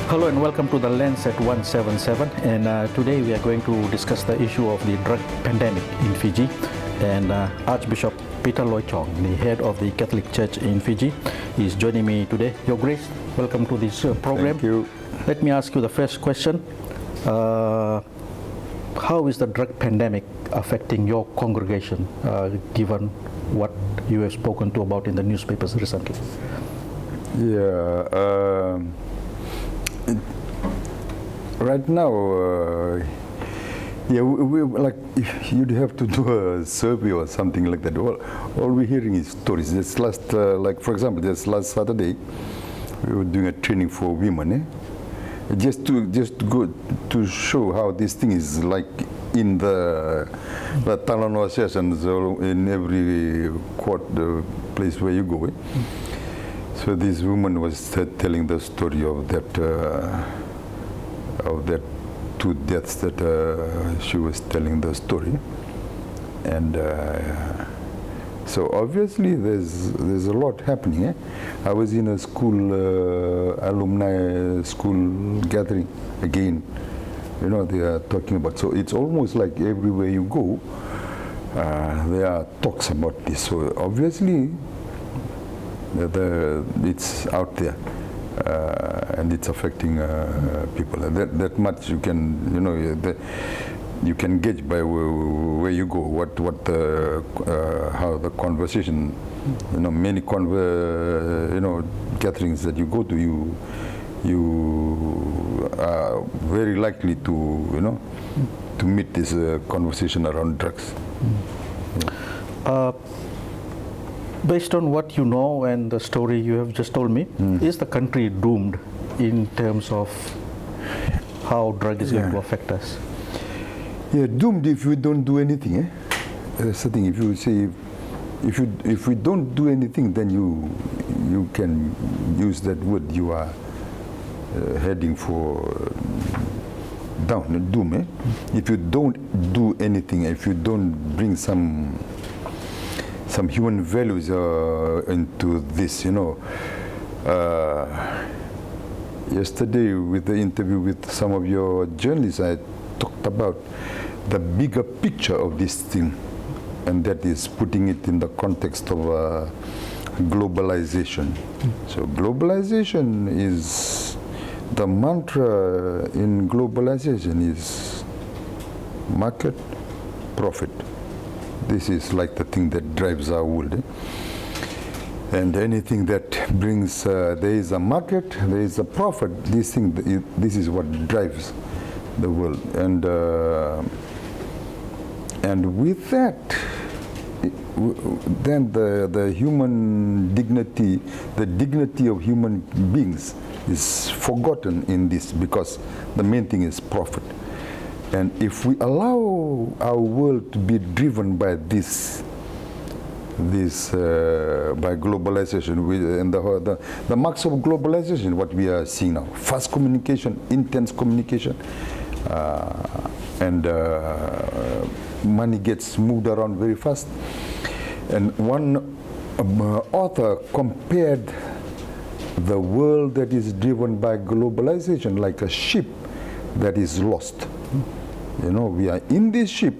Hello and welcome to the Lens at 177, and today we are going to discuss the issue of the drug pandemic in Fiji, and Archbishop Peter Loy Chong, the head of the Catholic Church in Fiji, is joining me today. Your Grace, welcome to this program. Thank you. Let me ask you the first question. How is the drug pandemic affecting your congregation, given what you have spoken to about in the newspapers recently? Yeah. Right now, we like you'd have to do a survey or something like that. All we're hearing is stories. This last, like for example, this last Saturday, we were doing a training for women, just to go to show how this thing is like in the Talanoa sessions in every court place where you go. So this woman was telling the story of that two deaths that she was telling the story, and so obviously there's a lot happening. I was in a school alumni school gathering again. You know, they are talking about. So it's almost like everywhere you go, there are talks about this. So obviously, it's out there, and it's affecting people. That much you can, you can gauge by where you go, how the conversation, many gatherings that you go to, you are very likely to, to meet this conversation around drugs. Based on what you know and the story you have just told me, is the country doomed in terms of how drug is going to affect us? Yeah, doomed if we don't do anything. That's the thing. If you say, if we don't do anything, then you can use that word. You are heading for doom. If you don't do anything, if you don't bring some human values into this, yesterday with the interview with some of your journalists, I talked about the bigger picture of this thing, and that is putting it in the context of globalization. So globalization is, the mantra in globalization is market, profit. This is like the thing that drives our world. And anything that brings, there is a market, there is a profit, this is what drives the world. And with that, then the human dignity, the dignity of human beings is forgotten in this, because the main thing is profit. And if we allow our world to be driven by by globalization, and the marks of globalization, what we are seeing now, fast communication, intense communication, and money gets moved around very fast. And one author compared the world that is driven by globalization like a ship that is lost. We are in this ship,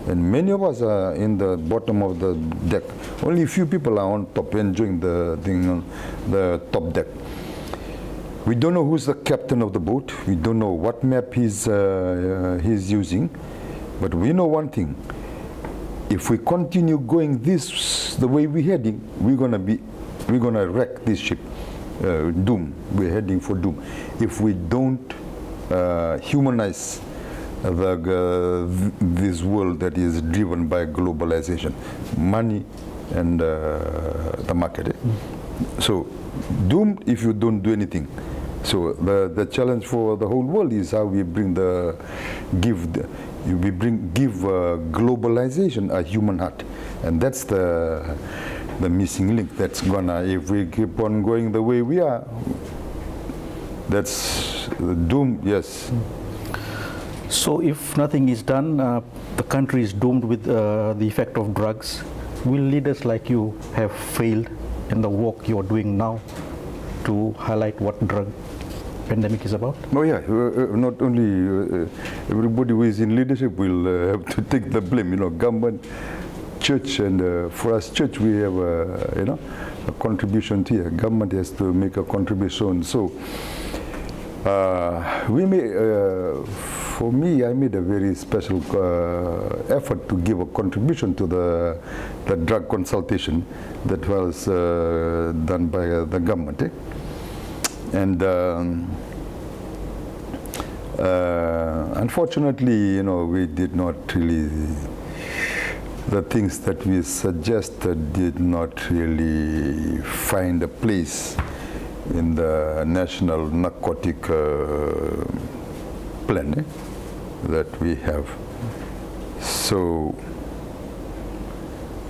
and many of us are in the bottom of the deck. Only a few people are on top enjoying the thing on the top deck. We don't know who's the captain of the boat. We don't know what map he's using, but we know one thing: if we continue going the way we're heading, we're gonna wreck this ship. Doom. We're heading for doom if we don't humanize this world that is driven by globalization, money, and the market. So doomed if you don't do anything. So the challenge for the whole world is how we give globalization a human heart, and that's the missing link. That's gonna, if we keep on going the way we are, that's doomed. Yes. So if nothing is done, the country is doomed with the effect of drugs. Will leaders like you have failed in the work you are doing now to highlight what drug pandemic is about? Oh yeah, not only everybody who is in leadership will have to take the blame. Government, church, and for us, church, we have a contribution here. Government has to make a contribution. So for me, I made a very special effort to give a contribution to the drug consultation that was done by the government. And unfortunately, we did not really, the things that we suggested did not really find a place in the national narcotic plan that we have. So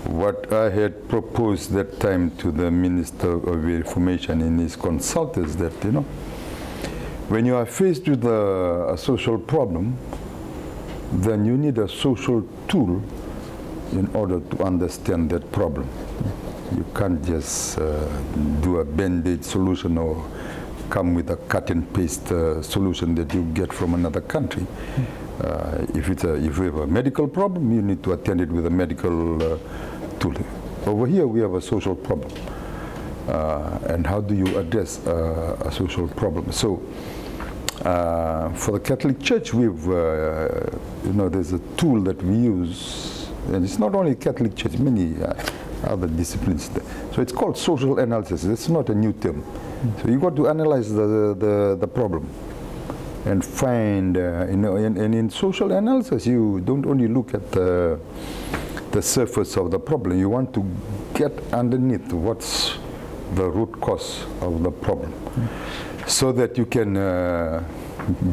what I had proposed that time to the Minister of Information in his consult is that, when you are faced with a social problem, then you need a social tool in order to understand that problem. You can't just do a band-aid solution or come with a cut and paste solution that you get from another country. If you have a medical problem, you need to attend it with a medical tool. Over here, we have a social problem. And how do you address a social problem? So, for the Catholic Church, we've, there's a tool that we use, and it's not only Catholic Church, many other disciplines. So it's called social analysis. It's not a new term. So you got to analyze the problem and find, and in social analysis, you don't only look at the surface of the problem. You want to get underneath what's the root cause of the problem, so that you can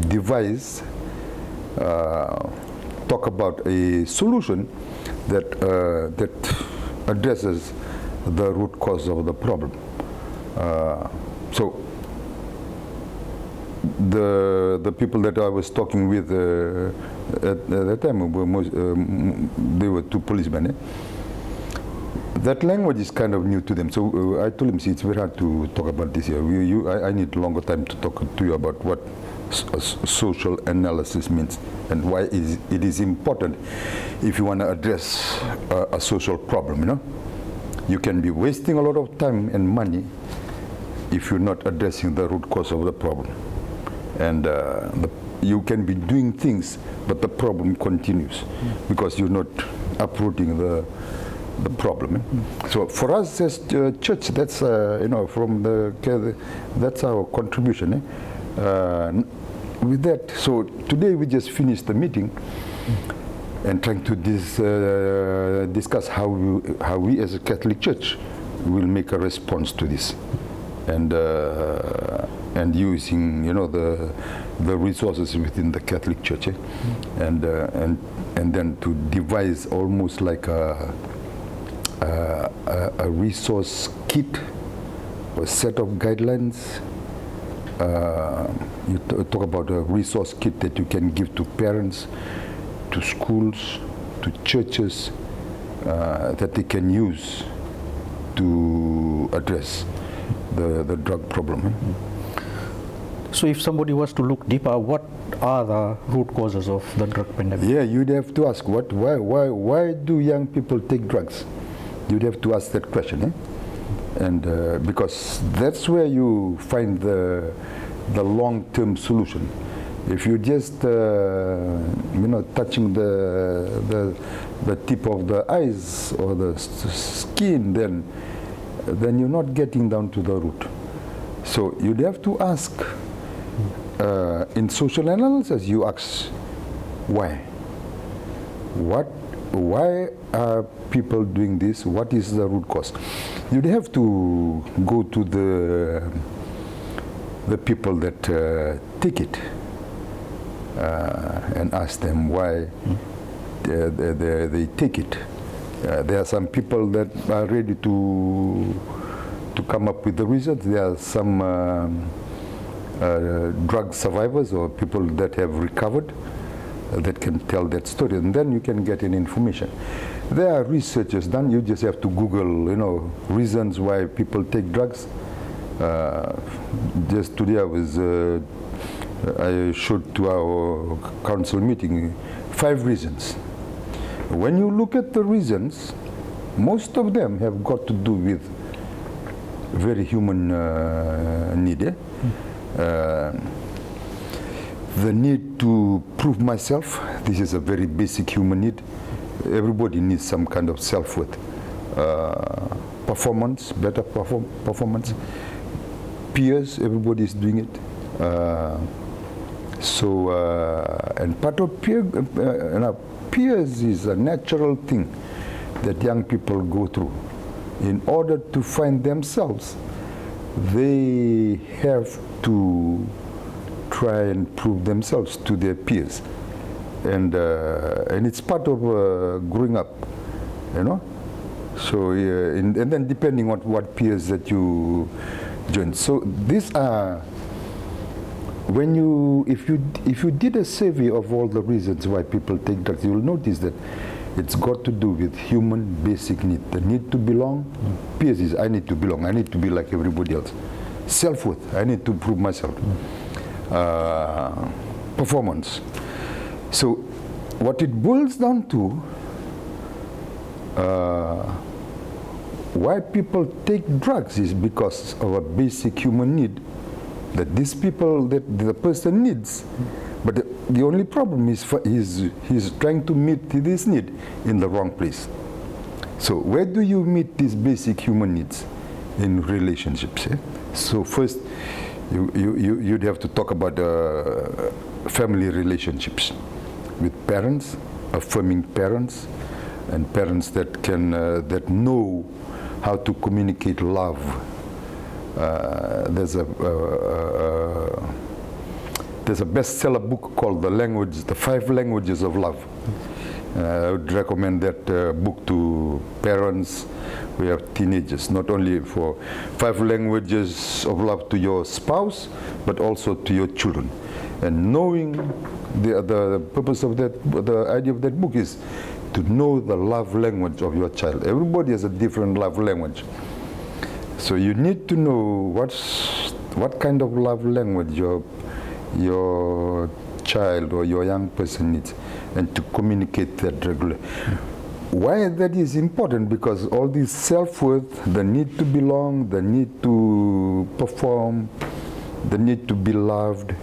devise, talk about a solution that addresses the root cause of the problem. So the people that I was talking with at that time, they were two policemen. That language is kind of new to them. So I told him, see, it's very hard to talk about this here. I need longer time to talk to you about what social analysis means and why it is important if you want to address a social problem. You can be wasting a lot of time and money if you're not addressing the root cause of the problem. And you can be doing things, but the problem continues because you're not uprooting the problem. So for us as church, that's that's our contribution. With that, so today we just finished the meeting and trying to discuss how we as a Catholic Church will make a response to this, and using the resources within the Catholic Church, and then to devise almost like a resource kit, a set of guidelines. You talk about a resource kit that you can give to parents, to schools, to churches, that they can use to address the drug problem. So if somebody was to look deeper, what are the root causes of the drug pandemic? Yeah, you'd have to ask, why do young people take drugs? You'd have to ask that question, and because that's where you find the long-term solution. If you just touching the tip of the eyes or the skin, then you're not getting down to the root. So you'd have to ask. In social analysis, you ask why. Why are people doing this? What is the root cause? You'd have to go to the people that take it and ask them why they take it. There are some people that are ready to come up with the reasons. There are some drug survivors or people that have recovered that can tell that story, and then you can get in information. There are researches done. You just have to Google, reasons why people take drugs, Just today I showed to our council meeting 5 reasons. When you look at the reasons, most of them have got to do with very human need. The need to prove myself. This is a very basic human need. Everybody needs some kind of self-worth. Performance, better performance. Peers, everybody is doing it. And part of peers is a natural thing that young people go through. In order to find themselves, they have to try and prove themselves to their peers, and it's part of growing up, you know. So and then depending on what peers that you join. So these are, when if you did a survey of all the reasons why people take drugs, you will notice that it's got to do with human basic need. The need to belong. Peers is, I need to belong. I need to be like everybody else. Self-worth. I need to prove myself. Performance. So what it boils down to, why people take drugs is because of a basic human need that these people, that the person needs. But the only problem is he's trying to meet this need in the wrong place. So where do you meet these basic human needs? In relationships. So first, you'd have to talk about family relationships with parents, affirming parents, and parents that can that know how to communicate love. There's a bestseller book called The 5 Languages of Love. I would recommend that book to parents who have teenagers, not only for 5 languages of love to your spouse, but also to your children. And knowing the purpose of that, the idea of that book is to know the love language of your child. Everybody has a different love language. So you need to know what kind of love language your child or your young person needs, and to communicate that regularly. Why that is important? Because all this self-worth, the need to belong, the need to perform, the need to be loved,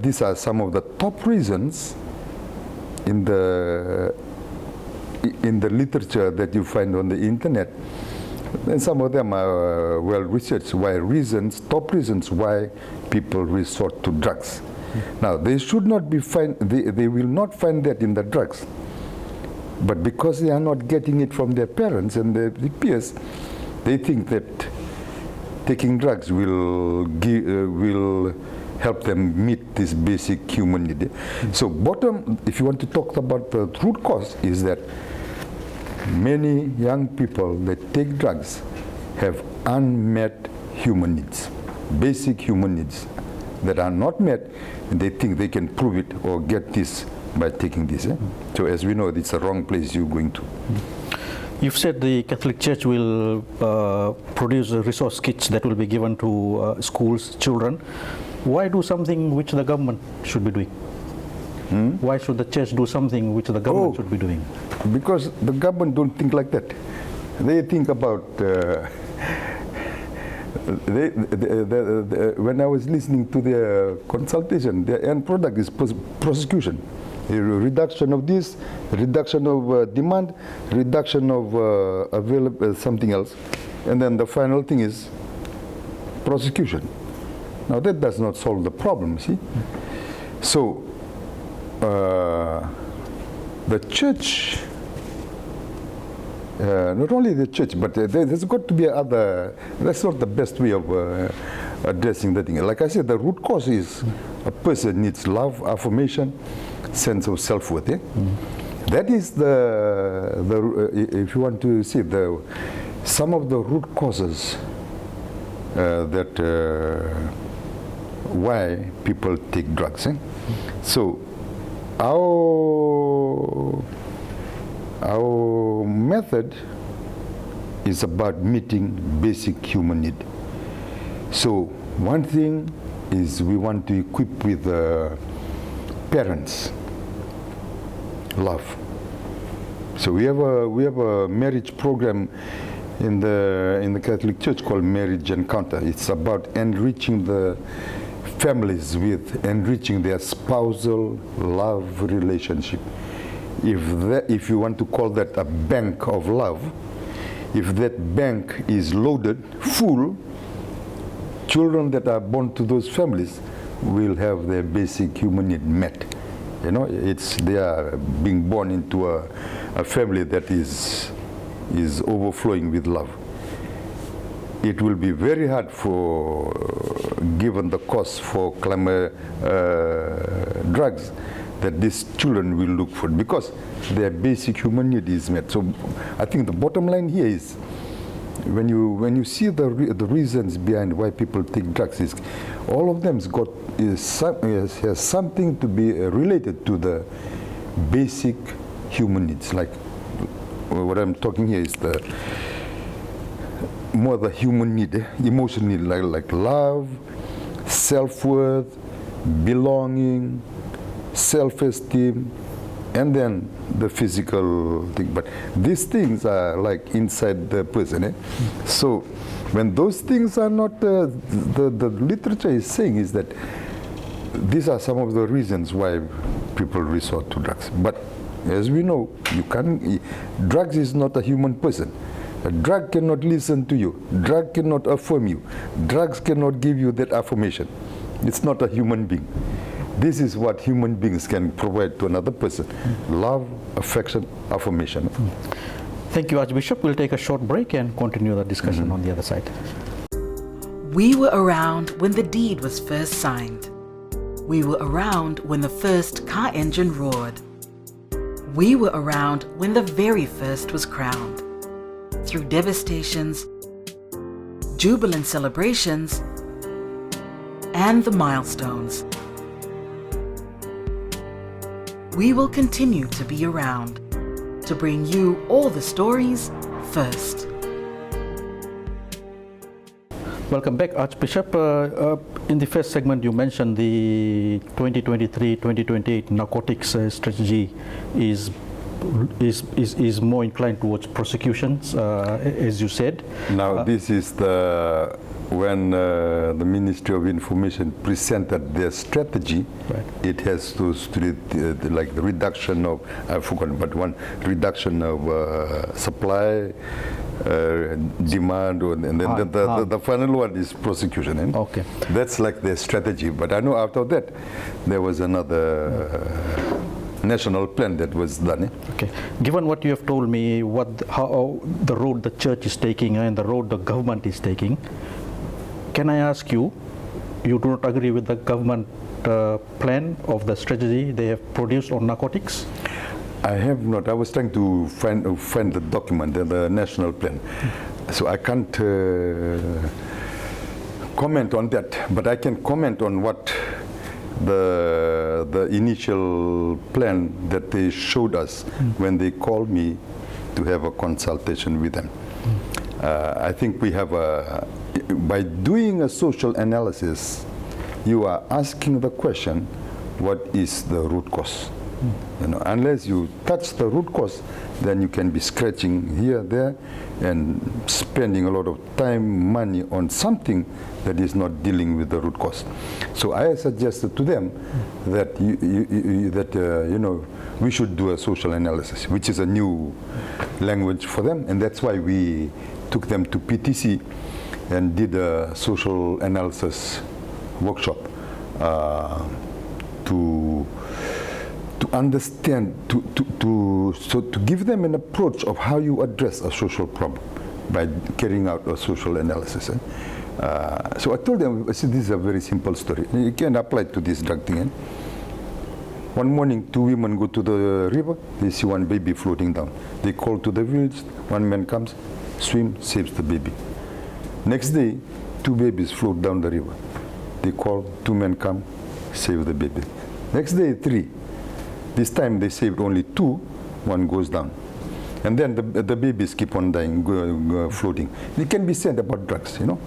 these are some of the top reasons in the literature that you find on the internet. And some of them are well researched. Top reasons why people resort to drugs. Now, they should not be they will not find that in the drugs. But because they are not getting it from their parents and their peers, they think that taking drugs will help them meet this basic human need. So if you want to talk about the root cause, is that many young people that take drugs have unmet human needs, basic human needs that are not met, and they think they can prove it or get this by taking this. So as we know, it's the wrong place you're going to. You've said the Catholic Church will produce resource kits that will be given to schools, children. Why do something which the government should be doing? Why should the church do something which the government should be doing? Because the government don't think like that. They think about when I was listening to their consultation, their end product is prosecution. A reduction of this, reduction of demand, reduction of something else, and then the final thing is prosecution. Now that does not solve the problem, see? So the church, not only the church, but there's got to be that's not the best way of addressing the thing. Like I said, the root cause is a person needs love, affirmation, sense of self-worth. That is if you want to see some of the root causes that why people take drugs. So our method is about meeting basic human need. So one thing is we want to equip with parents love. So we have a marriage program in the Catholic Church called Marriage Encounter. It's about enriching the families with enriching their spousal love relationship. If you want to call that a bank of love, if that bank is loaded full, children that are born to those families will have their basic human need met. You know, they are being born into a family that is overflowing with love. It will be very hard for, given the cost for drugs, that these children will look for, because their basic human need is met. So I think the bottom line here is, when you see the reasons behind why people take drugs, is all of them has something to be related to the basic human needs. Like what I'm talking here is more the human need, emotional need, like love, self-worth, belonging, self-esteem, and then the physical thing. But these things are like inside the person. So when those things are not, the literature is saying is that these are some of the reasons why people resort to drugs. But as we know, drugs is not a human person. A drug cannot listen to you. Drug cannot affirm you. Drugs cannot give you that affirmation. It's not a human being. This is what human beings can provide to another person. Love, affection, affirmation. Thank you, Archbishop. We'll take a short break and continue the discussion on the other side. We were around when the deed was first signed. We were around when the first car engine roared. We were around when the very first was crowned. Through devastations, jubilant celebrations, and the milestones. We will continue to be around to bring you all the stories first. Welcome back, Archbishop. In the first segment, you mentioned the 2023-2028 narcotics strategy is more inclined towards prosecutions, as you said. Now, this is when the Ministry of Information presented their strategy. Right. It has to like the reduction of, I forgot, but one reduction of supply, demand, and then the final one is prosecution. Okay. That's like their strategy. But I know after that, there was another national plan that was done. Okay. Given what you have told me, how the road the church is taking and the road the government is taking, can I ask you, you do not agree with the government plan of the strategy they have produced on narcotics? I have not. I was trying to find the document, the national plan. So I can't comment on that, but I can comment on what the initial plan that they showed us when they called me to have a consultation with them. I think we have by doing a social analysis, you are asking the question, what is the root cause? You know, unless you touch the root cause, then you can be scratching here, there, and spending a lot of time, money on something that is not dealing with the root cause. So I suggested to them that we should do a social analysis, which is a new language for them, and that's why we took them to PTC and did a social analysis workshop to understand, to give them an approach of how you address a social problem by carrying out a social analysis. So I told them, I said, this is a very simple story. You can apply to this drug thing. One morning, two women go to the river. They see one baby floating down. They call to the village. One man comes, swim, saves the baby. Next day, two babies float down the river. They call, two men come, save the baby. Next day, three. This time they saved only two, one goes down. And then the babies keep on dying, floating. It can be said about drugs, you know.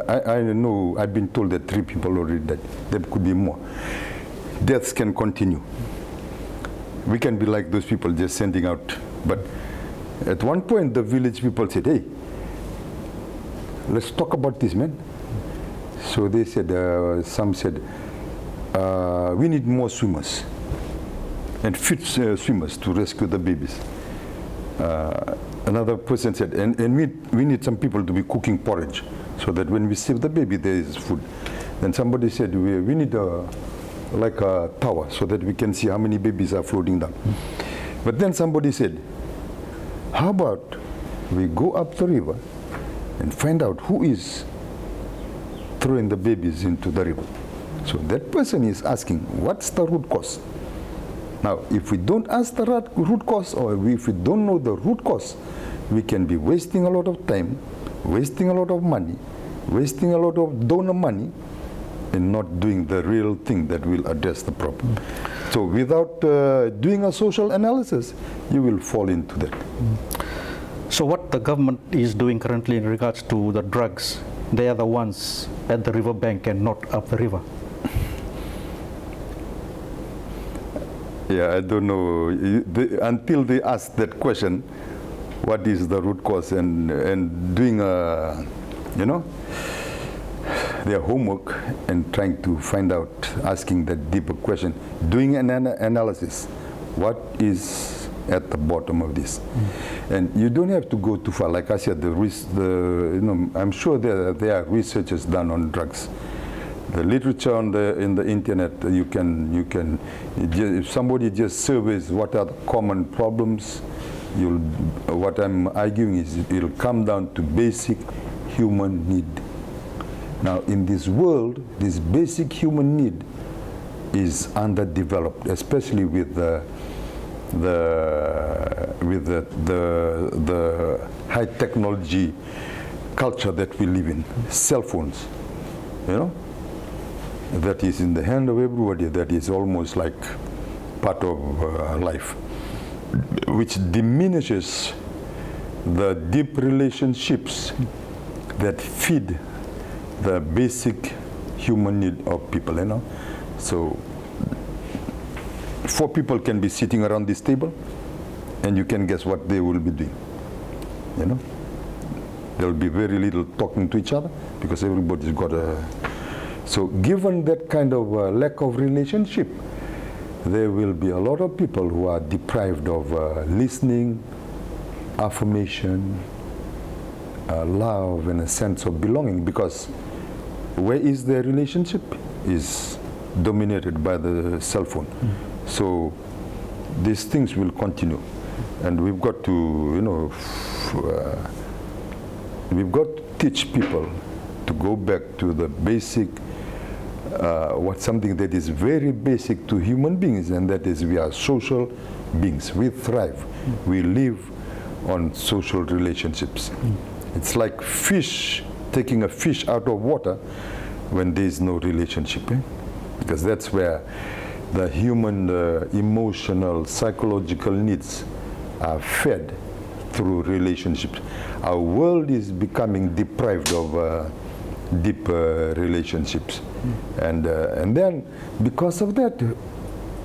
I know, I've been told that 3 people already died. There could be more. Deaths can continue. We can be like those people just sending out. But at one point, the village people said, hey, let's talk about this, man. So they said, some said, we need more swimmers and fit swimmers to rescue the babies. Another person said, and we need some people to be cooking porridge so that when we save the baby, there is food. Then somebody said, we need like a tower so that we can see how many babies are floating down. But then somebody said, how about we go up the river and find out who is throwing the babies into the river. So that person is asking, what's the root cause? Now, if we don't ask the root cause, or if we don't know the root cause, we can be wasting a lot of time, wasting a lot of money, wasting a lot of donor money, and not doing the real thing that will address the problem. So without doing a social analysis, you will fall into that. So what the government is doing currently in regards to the drugs, they are the ones at the riverbank and not up the river. Yeah, I don't know. Until they ask that question, what is the root cause, and doing their homework and trying to find out, asking that deeper question, doing an analysis, what is at the bottom of this? And you don't have to go too far. Like I said, I'm sure there are researches done on drugs. The literature in the internet, you can if somebody just surveys what are the common problems, what I'm arguing is it'll come down to basic human need. Now, in this world, this basic human need is underdeveloped, especially with the high technology culture that we live in. Cell phones, that is in the hand of everybody, that is almost like part of life, which diminishes the deep relationships that feed the basic human need of people, So 4 people can be sitting around this table, and you can guess what they will be doing, There will be very little talking to each other because everybody's got a... So given that kind of lack of relationship, there will be a lot of people who are deprived of listening, affirmation, love, and a sense of belonging, because where is their relationship is dominated by the cell phone. So these things will continue, and we've got to, we've got to teach people to go back to the basic, something that is very basic to human beings, and that is we are social beings. We thrive. We live on social relationships. It's like fish, taking a fish out of water when there is no relationship, because that's where the human emotional, psychological needs are fed through relationships. Our world is becoming deprived of deep relationships, and then because of that,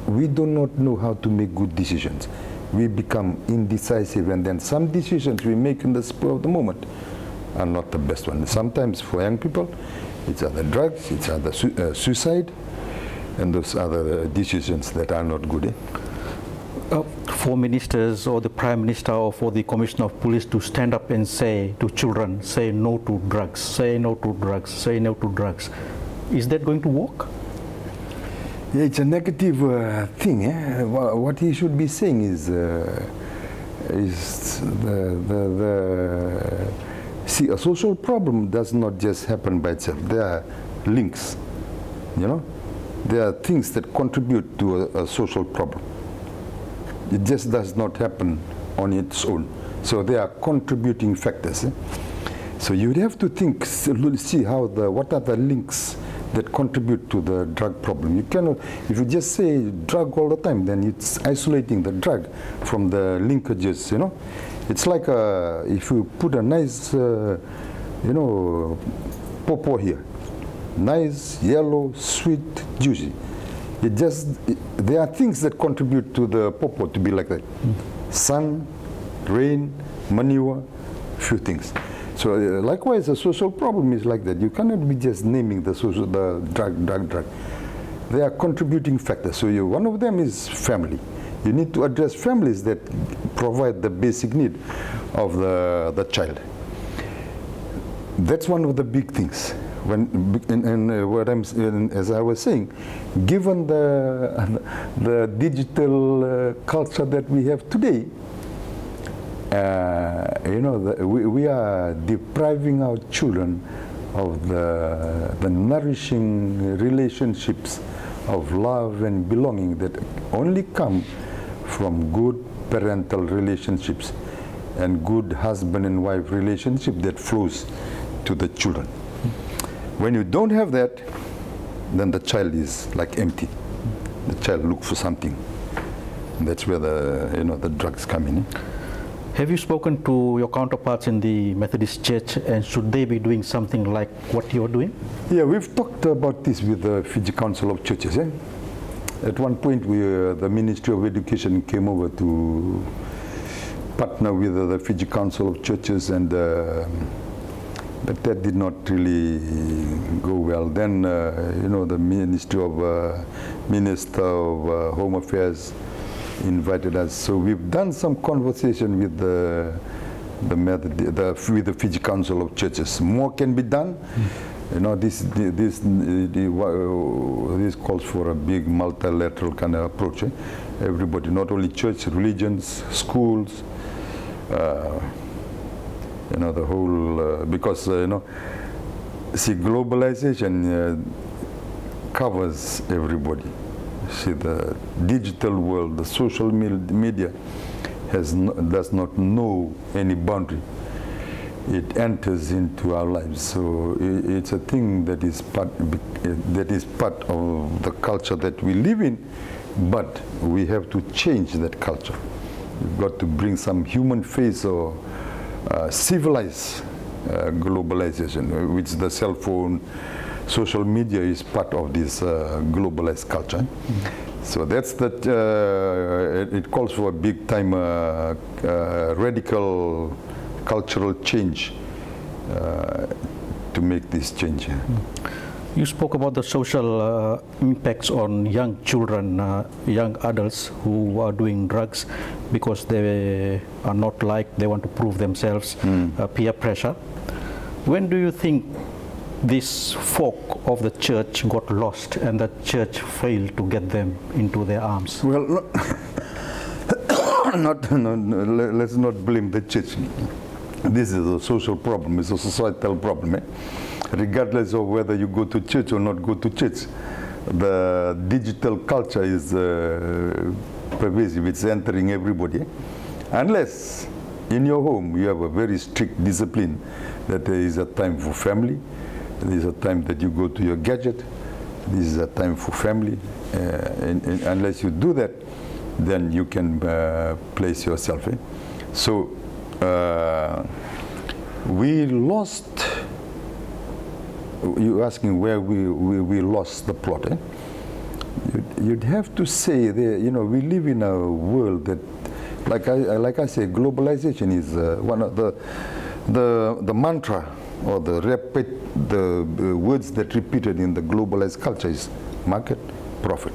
we do not know how to make good decisions. We become indecisive, and then some decisions we make in the spur of the moment are not the best ones. Sometimes for young people, it's either drugs, it's either suicide, and those other decisions that are not good. For ministers or the Prime Minister or for the Commissioner of Police to stand up and say to children, say no to drugs, say no to drugs, say no to drugs, is that going to work? Yeah, it's a negative thing. What he should be saying is see, a social problem does not just happen by itself. There are links, There are things that contribute to a social problem. It just does not happen on its own. So there are contributing factors. So you would have to think, see what are the links that contribute to the drug problem. You cannot, if you just say drug all the time, then it's isolating the drug from the linkages, It's like if you put a nice you know, pawpaw here. Nice, yellow, sweet, juicy. There are things that contribute to the pawpaw to be like that. Sun, rain, manure, few things. So likewise, the social problem is like that. You cannot be just naming the drug. They are contributing factors. So one of them is family. You need to address families that provide the basic need of the child. That's one of the big things. As I was saying, given the digital culture that we have today, we are depriving our children of the nourishing relationships of love and belonging that only come from good parental relationships and good husband and wife relationship that flows to the children. When you don't have that, then the child is like empty. The child looks for something. And that's where the drugs come in. Have you spoken to your counterparts in the Methodist Church, and should they be doing something like what you're doing? Yeah, we've talked about this with the Fiji Council of Churches. At one point, the Ministry of Education came over to partner with the Fiji Council of Churches, and but that did not really go well. Then, the Minister of Home Affairs invited us. So we've done some conversation with the Fiji Council of Churches. More can be done. This calls for a big multilateral kind of approach. Everybody, not only church, religions, schools, the whole, because, see, globalization covers everybody. See, the digital world, the social media does not know any boundary. It enters into our lives. So it's a thing that is part of the culture that we live in, but we have to change that culture. We've got to bring some human face or civilized globalization, which the cell phone, social media is part of this globalized culture. So that's that. It calls for a big time radical cultural change to make this change. You spoke about the social impacts on young children, young adults who are doing drugs because they are not liked, they want to prove themselves, peer pressure. When do you think this folk of the church got lost and the church failed to get them into their arms? Well, let's not blame the church. This is a social problem, it's a societal problem. Regardless of whether you go to church or not go to church, the digital culture is pervasive, it's entering everybody. Unless in your home you have a very strict discipline that there is a time for family, there is a time that you go to your gadget, this is a time for family. And unless you do that, then you can place yourself in. So we lost, you're asking where we lost the plot. You'd have to say that, we live in a world that, like I say, globalization is one of the mantra or the words that repeated in the globalized culture is market, profit.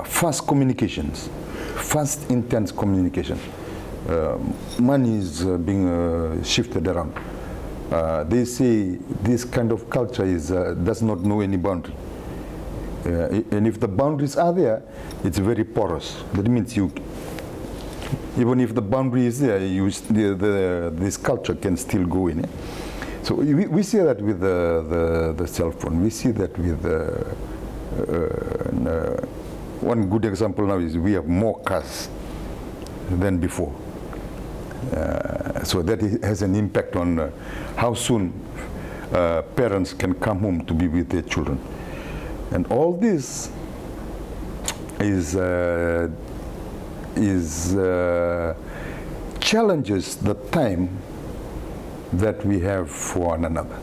Fast communications, fast, intense communication. Money is being shifted around. They say this kind of culture does not know any boundary. And if the boundaries are there, it's very porous. That means even if the boundary is there, this culture can still go in. So we see that with the cell phone. We see that with one good example now is we have more cars than before. So that has an impact on how soon parents can come home to be with their children. And all this is challenges the time that we have for one another.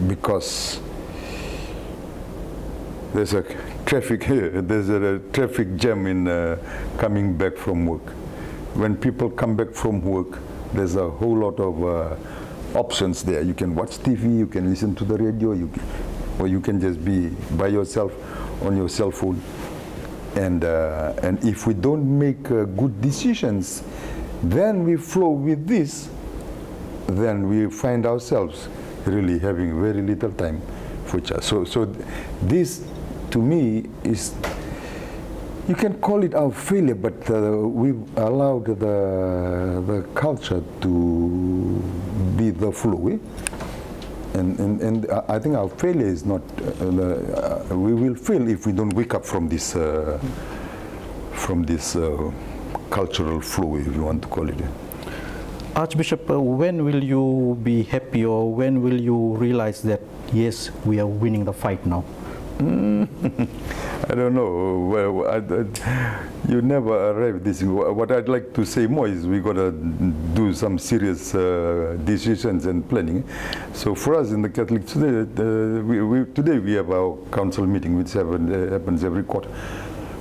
Because there's a traffic jam in coming back from work. When people come back from work, there's a whole lot of options there. You can watch TV, you can listen to the radio, or you can just be by yourself on your cell phone. And if we don't make good decisions, then we flow with this, then we find ourselves really having very little time for each other. So this, to me, is, you can call it our failure, but we've allowed the culture to be the flow. And I think our failure is not, we will fail if we don't wake up from this cultural flow, if you want to call it. Archbishop, when will you be happy, or when will you realize that, yes, we are winning the fight now? I don't know. Well, you never arrive this. What I'd like to say more is we got to do some serious decisions and planning. So for us in the Catholic today, today we have our council meeting, which happens every quarter.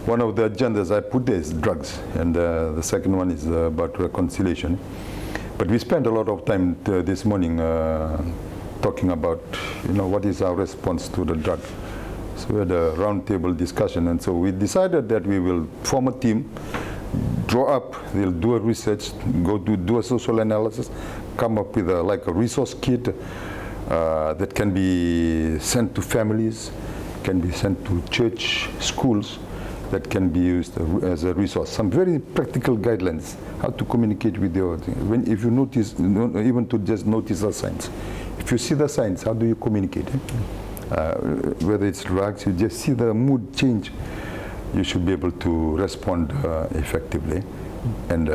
One of the agendas I put there is drugs, and the second one is about reconciliation. But we spent a lot of time this morning talking about, what is our response to the drug. So we had a roundtable discussion, and so we decided that we will form a team, draw up, we'll do a research, go to do a social analysis, come up with a resource kit that can be sent to families, can be sent to church, schools, that can be used as a resource. Some very practical guidelines, how to communicate with the other. If you notice, even to just notice the signs. If you see the signs, how do you communicate? Whether it's drugs, you just see the mood change, you should be able to respond effectively. And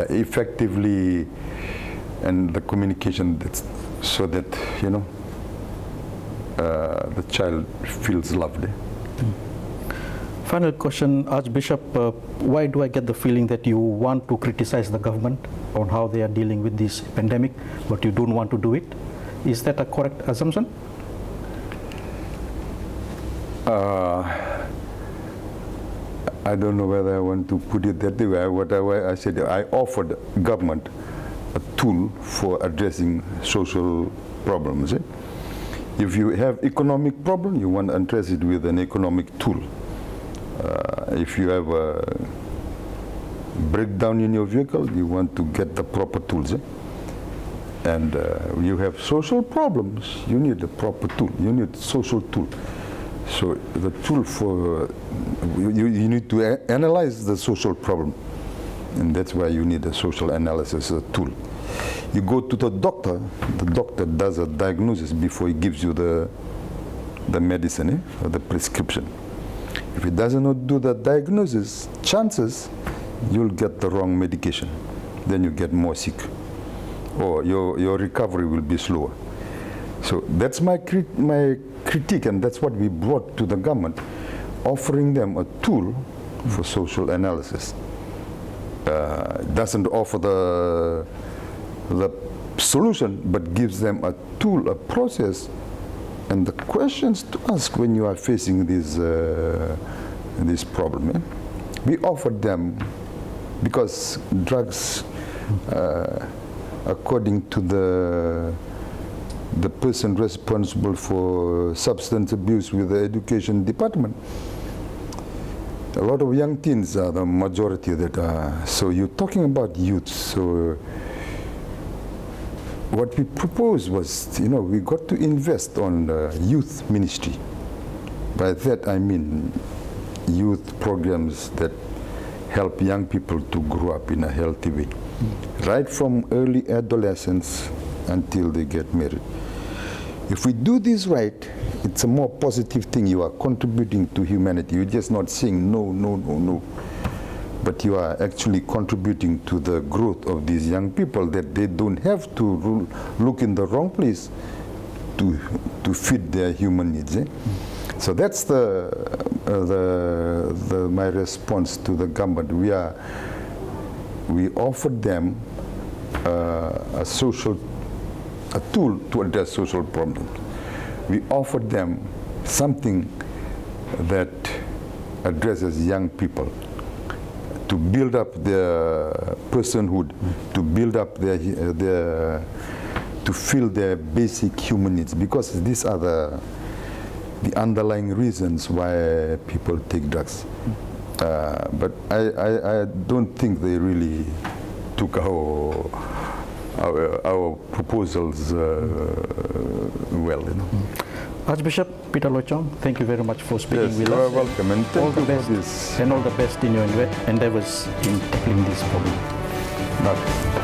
effectively, and the communication, so that, the child feels loved. Final question, Archbishop, why do I get the feeling that you want to criticize the government on how they are dealing with this pandemic, but you don't want to do it? Is that a correct assumption? I don't know whether I want to put it that way. I said I offered government a tool for addressing social problems. If you have economic problem, you want to address it with an economic tool. If you have a breakdown in your vehicle, you want to get the proper tools. And you have social problems, you need a proper tool. You need social tool. So the tool for, you need to analyze the social problem. And that's why you need a social analysis tool. You go to the doctor does a diagnosis before he gives you the medicine, or the prescription. If he does not do the diagnosis, chances you'll get the wrong medication. Then you get more sick, or your recovery will be slower. So that's my critique, and that's what we brought to the government, offering them a tool for social analysis. Doesn't offer the solution, but gives them a tool, a process, and the questions to ask when you are facing this problem. We offered them, because drugs, according to the person responsible for substance abuse with the education department, a lot of young teens are the majority that are. So you're talking about youth. So what we proposed was, we got to invest on youth ministry. By that I mean youth programs that help young people to grow up in a healthy way, right from early adolescence until they get married. If we do this right, it's a more positive thing. You are contributing to humanity. You're just not saying no, no, no, no. But you are actually contributing to the growth of these young people, that they don't have to look in the wrong place to feed their human needs. So that's my response to the government. We offered them a tool to address social problems. We offered them something that addresses young people, to build up their personhood, to build up to fill their basic human needs, because these are the underlying reasons why people take drugs. But I don't think they really took our proposals well. Archbishop Peter Loy Chong, thank you very much for speaking with you us. are welcome, and all thank the you best for this. and all the best in your endeavors in tackling this problem. Bye.